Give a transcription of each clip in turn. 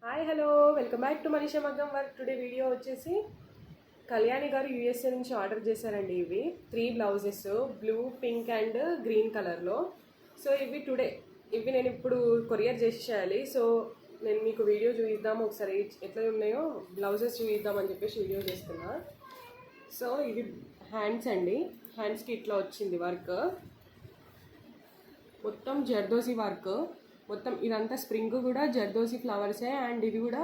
Hi hello welcome back to Manisha మగ్గం work. Today video వచ్చేసి కళ్యాణి గారు యూఎస్ఏ నుంచి ఆర్డర్ చేశారండి. ఇవి 3 blouses blue, pink and green కలర్లో. సో ఇవి నేను ఇప్పుడు కొరియర్ చేసేయాలి. సో నేను మీకు వీడియో చూపిద్దాము, ఒకసారి ఎట్లా ఉన్నాయో బ్లౌజెస్ చూపిద్దామని చెప్పేసి వీడియో చేస్తున్నా. సో ఇవి హ్యాండ్స్ అండి. హ్యాండ్స్కి ఇట్లా వచ్చింది వర్క్, మొత్తం జర్దోసి వర్క్. మొత్తం ఇదంతా స్ప్రింగ్ కూడా జర్దోసి ఫ్లవర్సే అండ్ ఇవి కూడా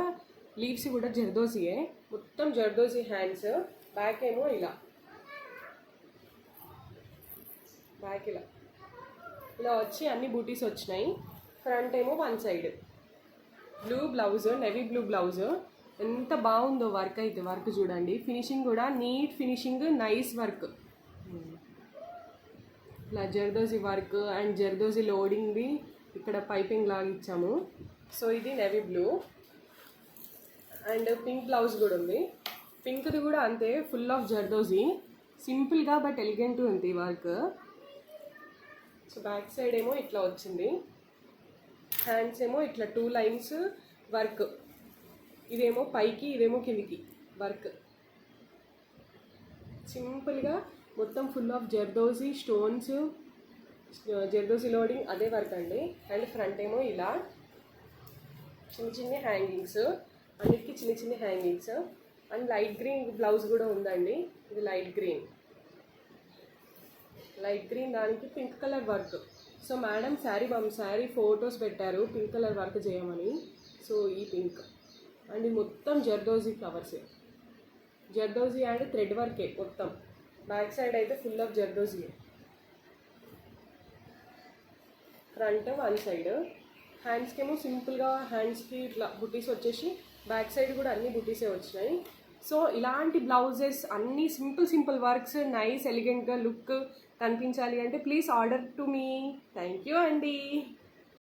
లీవ్స్ కూడా జర్దోసియే. మొత్తం జర్దోసి హ్యాండ్స్. బ్యాక్ ఏమో ఇలా, బ్యాక్ ఇలా వచ్చి అన్ని బూటీస్ వచ్చినాయి. ఫ్రంట్ ఏమో one side blue blouse, navy blue blouse. ఎంత బాగుందో వర్క్ అయితే. వర్క్ చూడండి, ఫినిషింగ్ కూడా నీట్ ఫినిషింగ్, నైస్ వర్క్. ఇలా జర్దోసి వర్క్ అండ్ జర్దోసి లోడింగ్ది ఇక్కడ పైపింగ్ లాగా ఇచ్చాము. సో ఇది navy blue and pink blouse కూడా ఉంది. పింక్ది కూడా అంతే, ఫుల్ ఆఫ్ జర్దోసి, సింపుల్గా బట్ ఎలిగెంట్ ఉంది వర్క్. సో బ్యాక్ సైడ్ ఏమో ఇట్లా వచ్చింది. హ్యాండ్స్ ఏమో ఇట్లా 2 లైన్స్ వర్క్. ఇదేమో పైకి, ఇదేమో కిందికి వర్క్. సింపుల్గా మొత్తం full of zardozi stones, zardozi loading అదే వర్క్ అండి. అండ్ ఫ్రంట్ ఏమో ఇలా చిన్న హ్యాంగింగ్స్, అన్నిటికీ చిన్న hangings. And light green blouse కూడా ఉందండి. ఇది లైట్ గ్రీన్ దానికి pink colour work. So madam sari photos పెట్టారు పింక్ కలర్ వర్క్ చేయమని. సో ఈ పింక్ అండ్ ఇది మొత్తం zardozi flowers, zardozi and thread వర్కే మొత్తం. బ్యాక్ సైడ్ అయితే full of zardozi. Front one side. హ్యాండ్స్కి ఏమో సింపుల్గా హ్యాండ్స్కి ఇట్లా బుటీస్ వచ్చేసి, బ్యాక్ సైడ్ కూడా అన్ని బుటీసే వచ్చినాయి. సో ఇలాంటి బ్లౌజెస్ అన్నీ సింపుల్ వర్క్స్, నైస్ ఎలిగెంట్గా లుక్ కనిపించాలి అంటే please order to me. Thank you అండి.